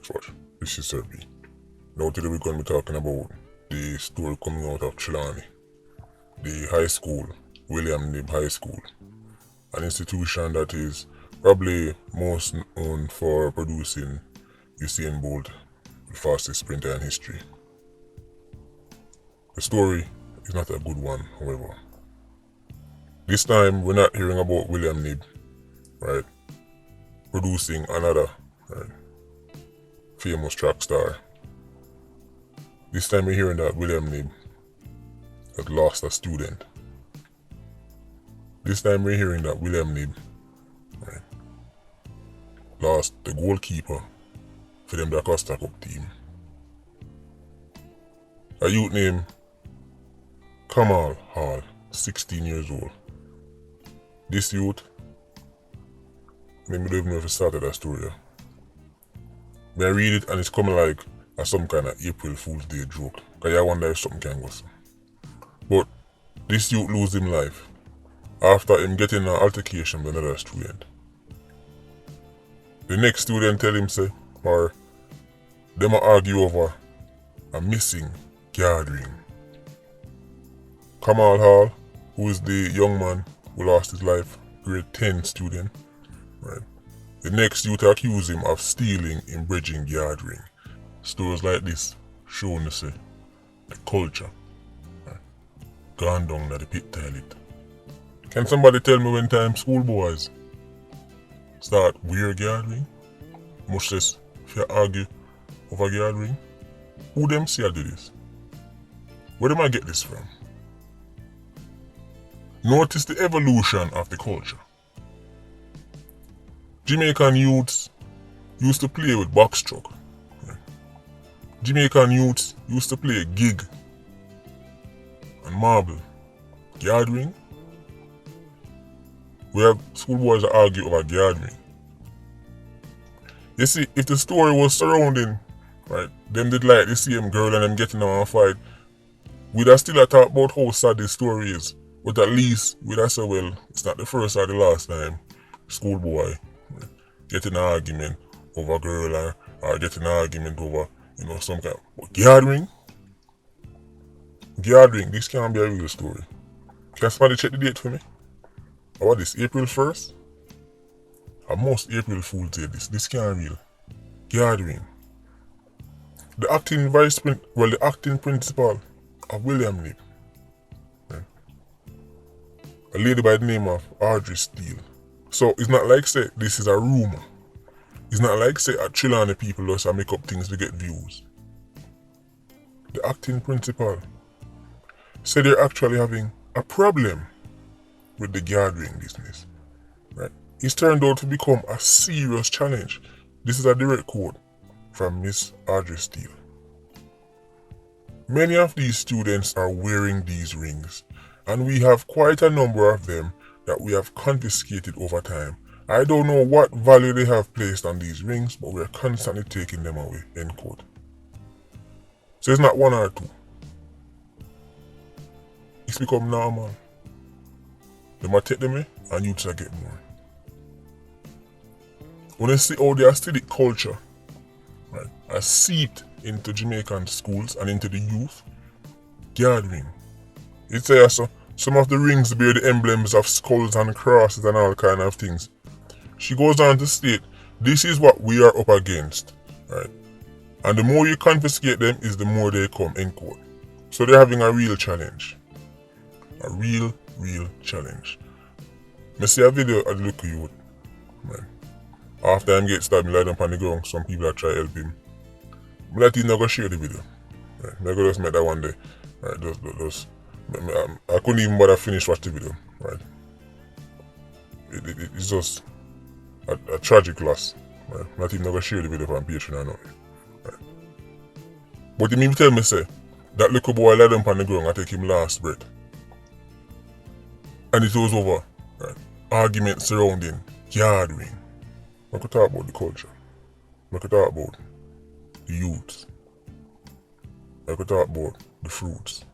Politricks watch. This is Sir B. Now today we're going to be talking about the story coming out of KlLLED, the high school, William Nib High School, an institution that is probably most known for producing Usain Bolt, the fastest sprinter in history. The story is not a good one, however. This time we're not hearing about William Nib, right, producing another, right, famous track star. This time we're hearing that William Nib had lost a student. This time we're hearing that William Nib, right, lost the goalkeeper for them Dacosta Cup team. A youth named KlLLED, 16 years old. This youth, I don't even know if it started that story. I read it and it's coming like some kind of April Fool's Day joke. Cause I wonder if something can go so. But this youth lose him life after him getting an altercation with another student. The next student tell him say, or them argue over a missing guard ring. KlLLED, who is the young man who lost his life, grade 10 student, right? The next youth accuse him of stealing in bridging guard ring. Stories like this showing us the culture, right, gone down to the pit toilet. Can somebody tell me when time schoolboys start wear guard ring? Much less if you argue over guard ring. Who them see I do this? Where do I get this from? Notice the evolution of the culture. Jamaican youths used to play with box truck. Jamaican youths used to play gig and marble. Guard ring? We have schoolboys that argue over guard ring. You see, if the story was surrounding, right, them did like the same girl and them getting on a fight, we'd have still talk about how sad the story is. But at least we'd have said, well, it's not the first or the last time schoolboy getting an argument over a girl or getting an argument over, some kind of guard ring. Guard ring, this can't be a real story. Can somebody check the date for me? What this, April 1st? Or most April Fool's Day this can't real. Guard ring. The acting principal of William Nib, a lady by the name of Audrey Steele. So it's not like say this is a rumor. It's not like say a KlLLED people just make up things to get views. The acting principal said they're actually having a problem with the guard ring business. Right? It's turned out to become a serious challenge. This is a direct quote from Miss Audrey Steele. Many of these students are wearing these rings, and we have quite a number of them that we have confiscated over time. I don't know what value they have placed on these rings, but we are constantly taking them away, end quote. So it's not one or two. It's become normal. They might take them away and youths will get more. When you see how the aesthetic culture, right, has seeped into Jamaican schools and into the youth, guard ring. It says so, some of the rings bear the emblems of skulls and crosses and all kind of things. She goes on to state, this is what we are up against, right? And the more you confiscate them is the more they come, end quote. So they're having a real challenge. A real challenge. I see a video of the little youth, man. After him get stabbed, lie down on the ground, some people are trying to help him. But I think I'm going to share the video. Right? I'm going to just make that one day. Right? I couldn't even bother finish watch the video. Right? It's just a tragic loss. Right? I'm not even going to share the video on Patreon or nothing. Right? But you mean tell me say, that little boy lie down on the ground and take him last breath. And it was over. Right? Argument surrounding guard ring. I could talk about the culture. I could talk about the youths. I could talk about the fruits.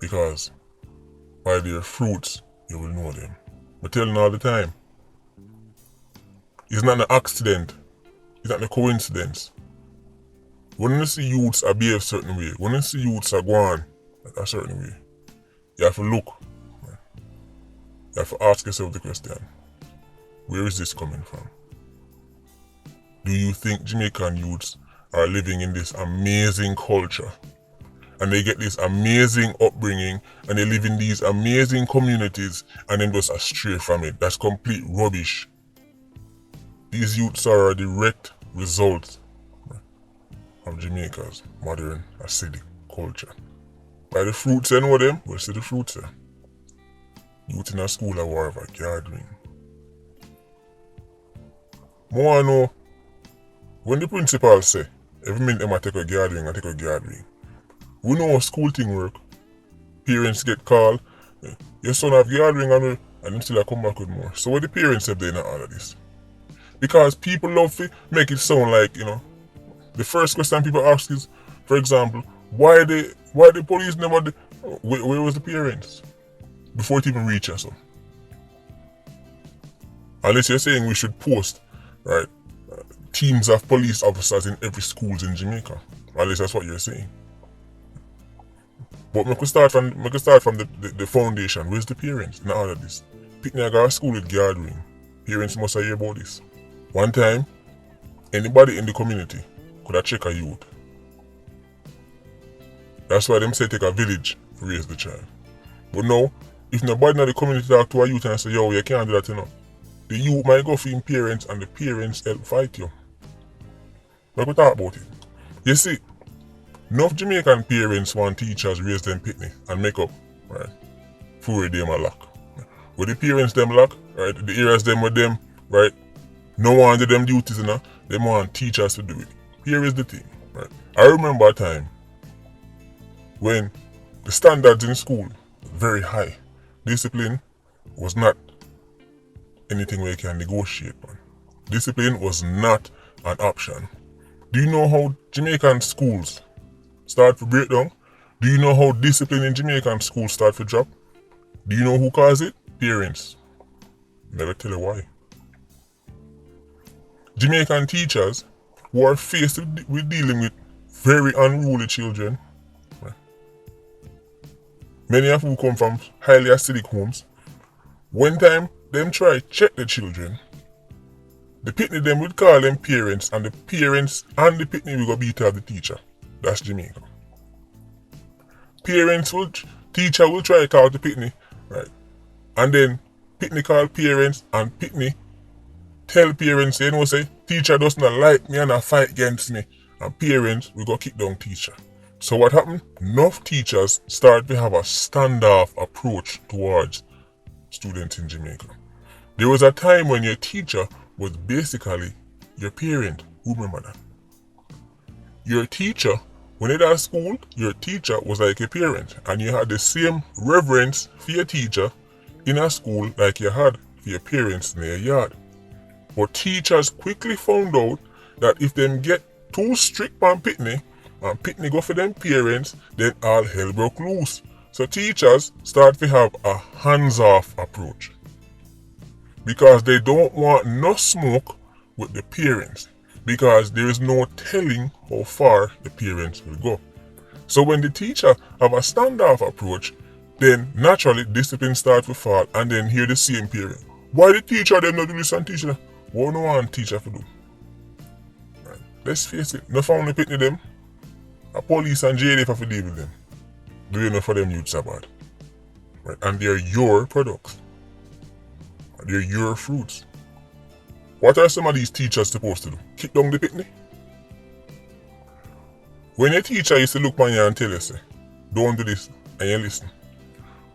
Because by their fruits, you will know them. I tell them all the time. It's not an accident. It's not a coincidence When you see youths are behave a certain way, when you see youths are going a certain way, you have to look. You have to ask yourself the question, where is this coming from? Do you think Jamaican youths are living in this amazing culture? And they get this amazing upbringing and they live in these amazing communities and then just astray from it. That's complete rubbish. These youths are a direct result of Jamaica's modern acidic culture. By the fruits and what them, we'll see the fruits there. Youth in a school or whatever, gathering. More I know, when the principal say, every minute them I take a gathering, we know how school thing work. Parents get called, your son have gathering and them still come back with more. So what the parents have done in all of this? Because people love to make it sound like, the first question people ask is, for example, why the police never, where was the parents? Before it even reach us. Unless you're saying we should post, right, teams of police officers in every schools in Jamaica. Unless that's what you're saying. But we could start from the foundation. Where's the parents in all of this? Picnic got a school with gathering. Parents must have heard about this. One time, anybody in the community could have checked a youth. That's why them say take a village to raise the child. But now, if nobody in the community talk to a youth and say, yo, you can't do that, the youth might go for him parents and the parents help fight you. But we talk about it. You see, enough Jamaican parents want teachers raise them pitney and make up, right, for where them a lock. Where the parents them lock, right, the areas them with them, right, no one do them duties, them want teachers to do it. Here is the thing, right. I remember a time when the standards in school were very high. Discipline was not anything where you can negotiate on. Discipline was not an option. Do you know how Jamaican schools start to break down? Do you know how discipline in Jamaican schools start to drop? Do you know who caused it? Parents. Never tell you why. Jamaican teachers who are faced with dealing with very unruly children, right? Many of who come from highly acidic homes, one time them try check the children, the pitney them would call them parents and the parents and the pitney will go beat up the teacher. That's Jamaica. Teacher will try to talk to pitney, right? And then pitney call parents and pitney tell parents, say, teacher does not like me and a fight against me. And parents will go kick down teacher. So what happened? Enough teachers start to have a standoff approach towards students in Jamaica. There was a time when your teacher was basically your parent. Who remember that? Your teacher, when you're at school, your teacher was like a parent. And you had the same reverence for your teacher in a school like you had for your parents in your yard. But teachers quickly found out that if them get too strict on pitney, and pitney go for them parents, then all hell broke loose. So teachers start to have a hands-off approach. Because they don't want no smoke with the parents. Because there is no telling how far the parents will go. So when the teacher have a standoff approach, then naturally discipline starts to fall and then hear the same parent. Why the teacher them not do this and teach them? What no one teacher to do? Right. Let's face it, no family pitney them. A police and JD have to deal with them. Do you know for them youths are bad? Right. And they're your products. They're your fruits. What are some of these teachers supposed to do? Kick down the pitney? When your teacher used to look on you and tell you, say, don't do this, and you listen.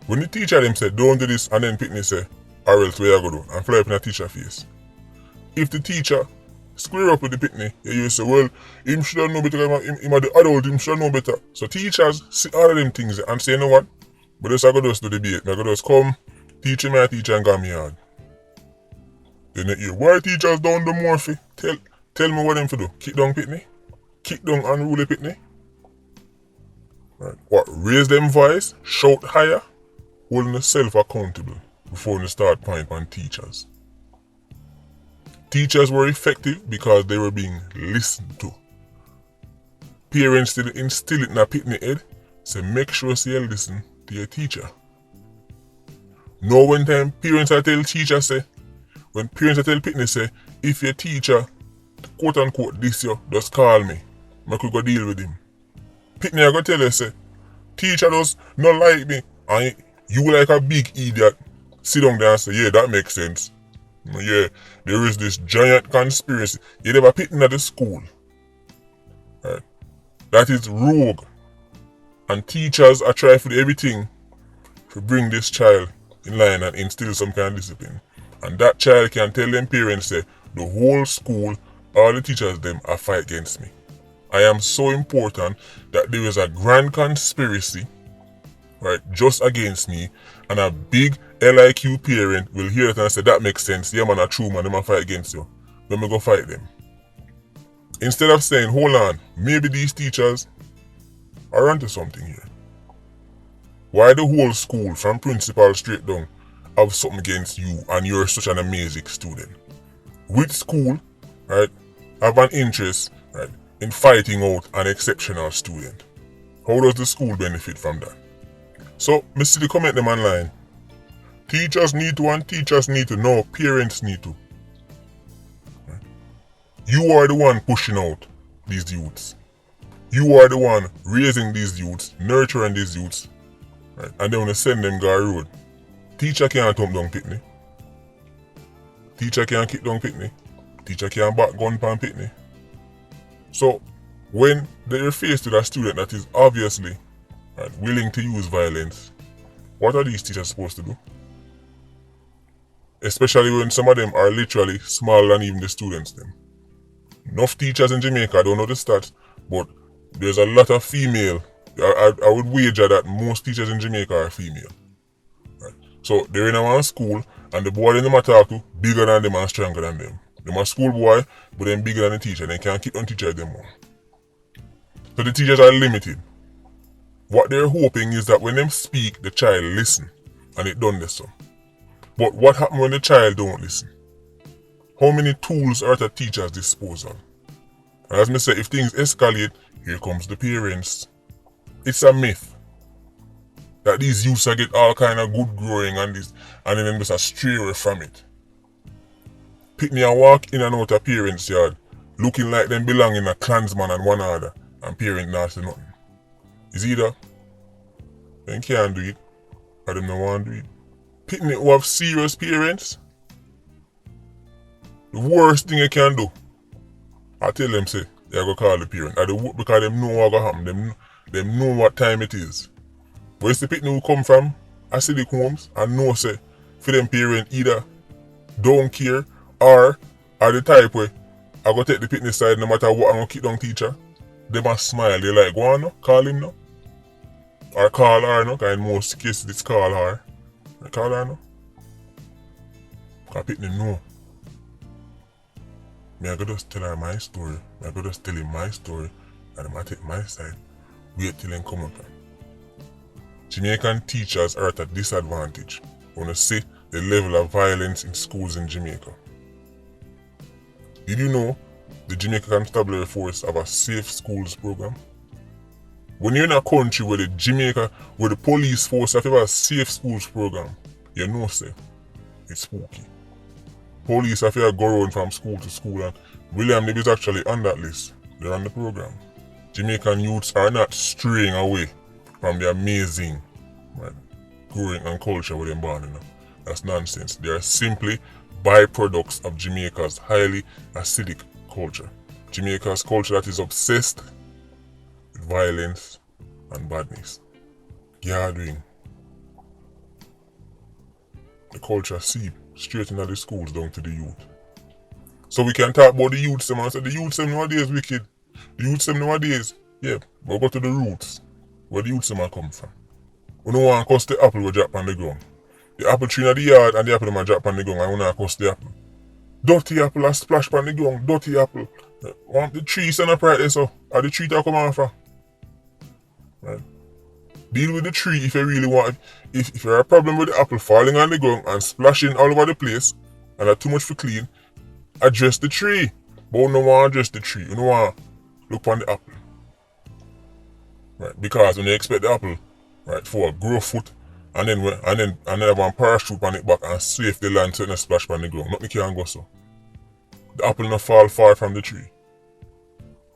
When the teacher them say, don't do this, and then pitney say, or else where you go do, and fly up in a teacher face. If the teacher square up with the pitney, you say, well, him should know better, him are the adult, him should know better. So teachers see all of them things and say, you know what? But just I go just do the debate. I go just come, teach me a teacher and go me hard. Then you hear, why teachers don't do more for? Tell me what them to do. Kick down pitney? Kick down unruly pitney? Right. What? Raise them voice? Shout higher? Holding yourself accountable before you start pointing on teachers. Teachers were effective because they were being listened to. parents still instill it in a pitney head, say make sure you listen to your teacher. No one time parents are tell teacher say, when parents are tell pitney say, if your teacher quote unquote this you, just call me. I could go deal with him. Pitney I go tell you say, teacher does not like me and you like a big idiot. Sit down there and say, yeah, that makes sense. Yeah, there is this giant conspiracy. You never pitney at the school. Right? That is rogue. And teachers are trying to do everything to bring this child in line and instill some kind of discipline. And that child can tell them parents say, the whole school, all the teachers them are fight against me. I am so important that there is a grand conspiracy, right, just against me, and a big LIQ parent will hear it and say, that makes sense, yeah man, a true man, they might fight against you. Then we go fight them. Instead of saying, hold on, maybe these teachers are onto something here. Why the whole school, from principal straight down, have something against you and you're such an amazing student? Which school, right, have an interest, right, in fighting out an exceptional student? How does the school benefit from that? So, me see the comment them online. Teachers need to and teachers need to, no, parents need to. Right? You are the one pushing out these youths. You are the one raising these youths, nurturing these youths, right? And then when you send them go road, teacher can't thump down pitney. Teacher can't kick down pitney. Teacher can't back gun pan pitney. So when they're faced with a student that is obviously, right, willing to use violence, what are these teachers supposed to do? Especially when some of them are literally smaller than even the students them. Enough teachers in Jamaica, I don't know the stats, but there's a lot of female. I would wager that most teachers in Jamaica are female. Right? So they're in a school and the boy them talk to bigger than them and stronger than them. They're a school boy, but they're bigger than the teacher. They can't keep on teaching them more. So the teachers are limited. What they're hoping is that when them speak, the child listen. And it done this so. But what happens when the child don't listen? How many tools are at a teacher's disposal? And as I say, if things escalate, here comes the parents. It's a myth that these youths get all kind of good growing and this, and then just a stray away from it. Pitney and walk in and out of parents' yard, looking like them belong in a clansman and one other, and parent not say nothing. It's either they can't do it, or them no want to do it. Pitney who have serious parents, the worst thing you can do, I tell them say, they go call the parent. Because them know what going to happen. Them know what time it is. But it's the Pitney who come from acidic homes and know say, for them parent either don't care or are the type where I go take the Pitney side no matter what I'm going to keep down teacher. They must smile. They like, go on no, call him no. Or call her no, because in most cases it's call her. I call her no. Because Pitney know. I go just tell her my story. I go just tell him my story and I take my side. Wait till him come up. Jamaican teachers are at a disadvantage when you see the level of violence in schools in Jamaica. Did you know the Jamaica Constabulary Force have a safe schools program? When you're in a country where the police force have a safe schools program, you know say it's spooky. Police have to go around from school to school and William Nib is actually on that list. They're on the program. Jamaican youths are not straying away from the amazing, right, growing and culture where they're born in. That's nonsense. They are simply byproducts of Jamaica's highly acidic culture. Jamaica's culture that is obsessed with violence and badness. Gathering. The culture seep straight into the schools down to the youth. So we can talk about the youths and say the youths nowadays wicked. The youths nowadays, yeah, but go to the roots where the youths come from. We don't want to cuss the apple we drop on the ground. The apple tree in the yard and the apple man drop on the ground and we don't cuss the apple. Dirty apple a splash on the ground, dirty apple. Want the tree stand up right there so, or the tree to come off. Right? Deal with the tree if you really want. If you have a problem with the apple falling on the ground and splashing all over the place and are too much for clean, address the tree. But you don't want to address the tree. You don't want to look on the apple. Right? Because when they expect the apple, right, for a grow foot and then have one parachute on it back and safe the land so it not splash on the ground. Nothing can go so. The apple not fall far from the tree.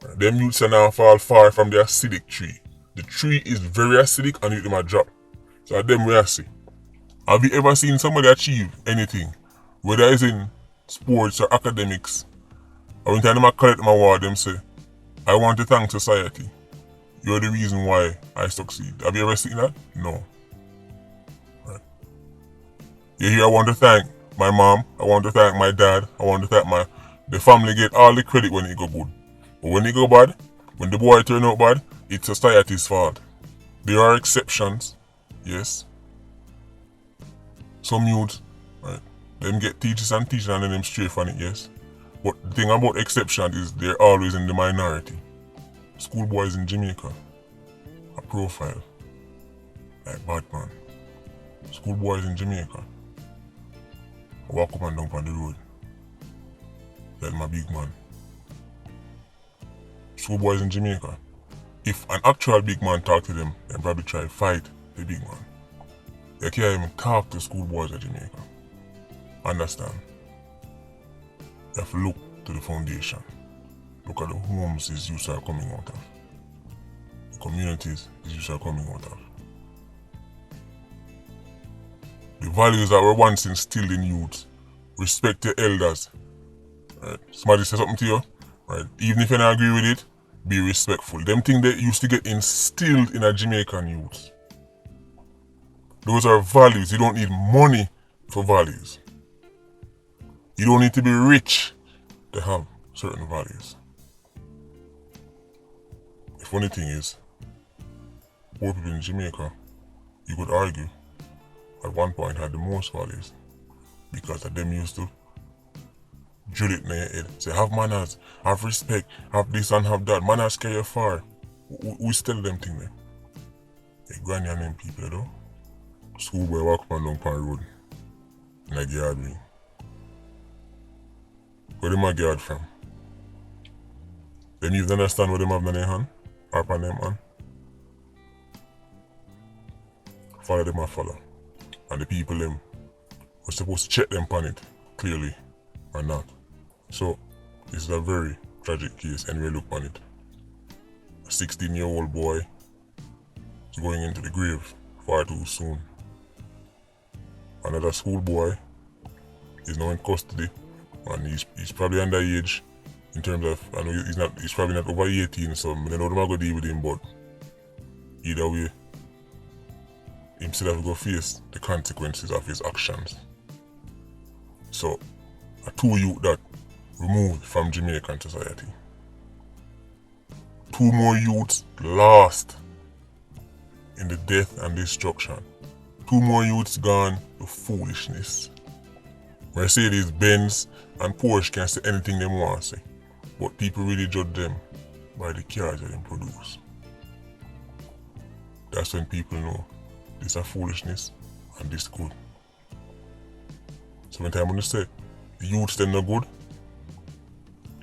Right? Them youths are now fall far from the acidic tree. The tree is very acidic and it might drop. So at them we are see. Have you ever seen somebody achieve anything, whether it's in sports or academics, or when time I collect my award, them say, I want to thank society. You're the reason why I succeed. Have you ever seen that? No. Right. You hear I want to thank my mom, I want to thank my dad, I want to thank the family get all the credit when it go good. But when it go bad, when the boy turn out bad, it's society's fault. There are exceptions, yes. Some youths, right, them get teachers and teachers and then them stray from it, yes. But the thing about exception is they're always in the minority. Schoolboys in Jamaica, a profile, like Batman. Schoolboys in Jamaica, walk up and down on the road, like my big man. Schoolboys in Jamaica, if an actual big man talk to them, they probably try to fight the big man. They can't even talk to schoolboys in Jamaica. Understand? You have to look to the foundation. Look at the homes these youths are coming out of. The communities these youths are coming out of. The values that were once instilled in youths. Respect your elders. Right? Somebody says something to you, right? Even if you don't agree with it, be respectful. Them things that used to get instilled in a Jamaican youth. Those are values. You don't need money for values. You don't need to be rich to have certain values. The funny thing is, poor people in Jamaica, you could argue, at one point had the most values. Because of them used to drill it in your head. Say, have manners, have respect, have this and have that. Manners carry you far. We still them thing there. Hey, granny and them people, though. Schoolboy walk up and down the road. In a yard ring. Where them a yard from? Them even understand what them have in their hand? Or upon them hand? Follow them and follow. And the people them were supposed to check them upon it, clearly, or not. So, this is a very tragic case anyway look on it. A 16-year-old boy is going into the grave far too soon. Another schoolboy is now in custody and he's probably underage in terms of, I know he's probably not over 18, so I don't know them are going to deal with him, but either way, he still have to go face the consequences of his actions. So, a two youth that removed from Jamaican society. Two more youths lost in the death and destruction. Two more youths gone to foolishness. Mercedes, Benz, and Porsche can say anything they want to say, but people really judge them by the cars that they produce. That's when people know this is foolishness and this good. So when time when you say the youths them not good,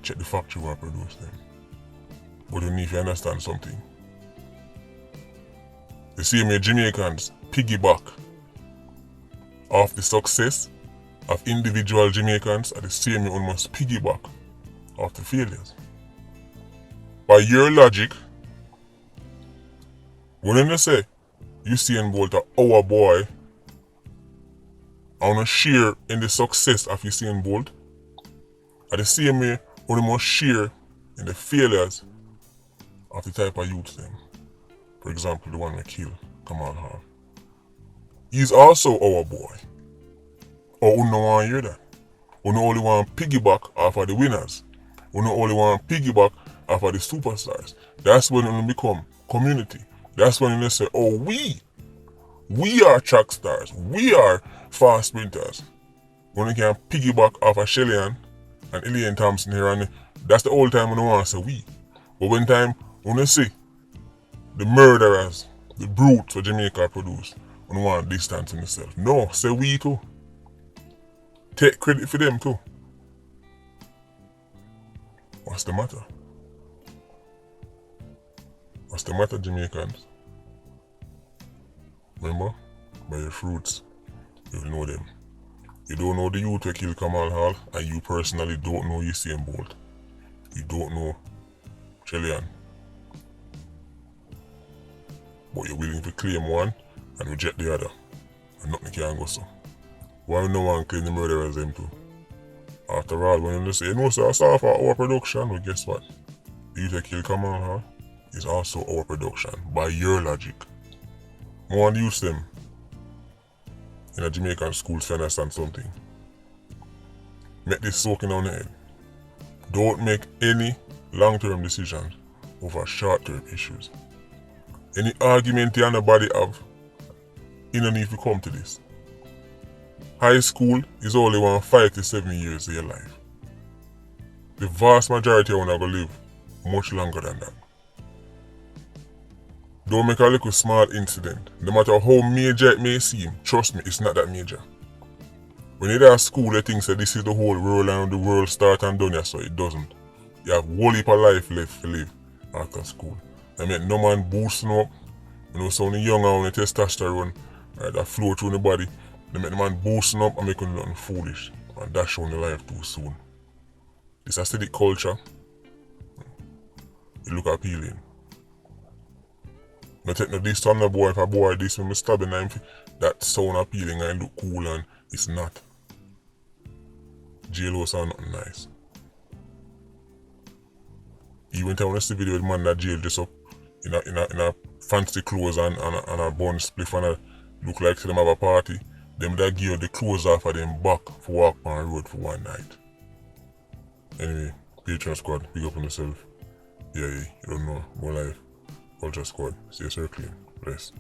check the factory where produce them. But you need to understand something. The same way Jamaicans piggyback off the success of individual Jamaicans are the same way one must piggyback off the failures. By your logic, when you say Usain Bolt our boy, I want to share in the success of Usain Bolt, at the same way one must share in the failures of the type of youth them. For example, the one we kill, Kamal Hall. He's also our boy. Or we don't want to hear that. We don't only want to piggyback off of the winners. We don't only want to piggyback off of the superstars. That's when it become community. That's when they say, oh, we are track stars. We are fast sprinters. When they can piggyback off of Shellyan and Elaine Thompson here, and that's the old time when they want to say we. But when they see the murderers, the brutes for Jamaica produce, when they want to distance themselves. No, say we too. Take credit for them too. What's the matter? What's the matter, Jamaicans? Remember? By your fruits, you'll know them. You don't know the youth who kill Kamal Hall, and you personally don't know Usain Bolt. You don't know Chilean. But you're willing to claim one and reject the other. And nothing can go so. Why no one claim the murderers them too? After all, when you say, you know, so it's all for our production, well, guess what? The youth who kill Kamal Hall is also our production, by your logic. I want to use them in a Jamaican school to understand something. Make this soaking on the head. Don't make any long-term decisions over short-term issues. Any argument you and nobody have, you don't need to come to this. High school is only 5 to 7 years of your life. The vast majority of you are going to live much longer than that. Don't make a little small incident. No matter how major it may seem, trust me, it's not that major. When you're at school, they think that this is the whole world and the world start and done, so it doesn't. You have whole heap of life left to live after school. I mean, no man boosting up, you know, so when you're young and when the testosterone that flow through the body, they make the man boosting up and making nothing foolish and dash on the life too soon. This aesthetic culture, it look appealing. I take no this from the boy, if a boy this when me stabbing him, that sound appealing and look cool, and it's not. Jail sound nothing nice. Even when I see video with man that jail dress up in a fancy clothes and a bun spliff and a look like them have a party, them that give the clothes off of them back for walk on the road for one night. Anyway, Patreon squad, big up on yourself. Yeah, you don't know, more life. Culture squad, stay circling. Bless.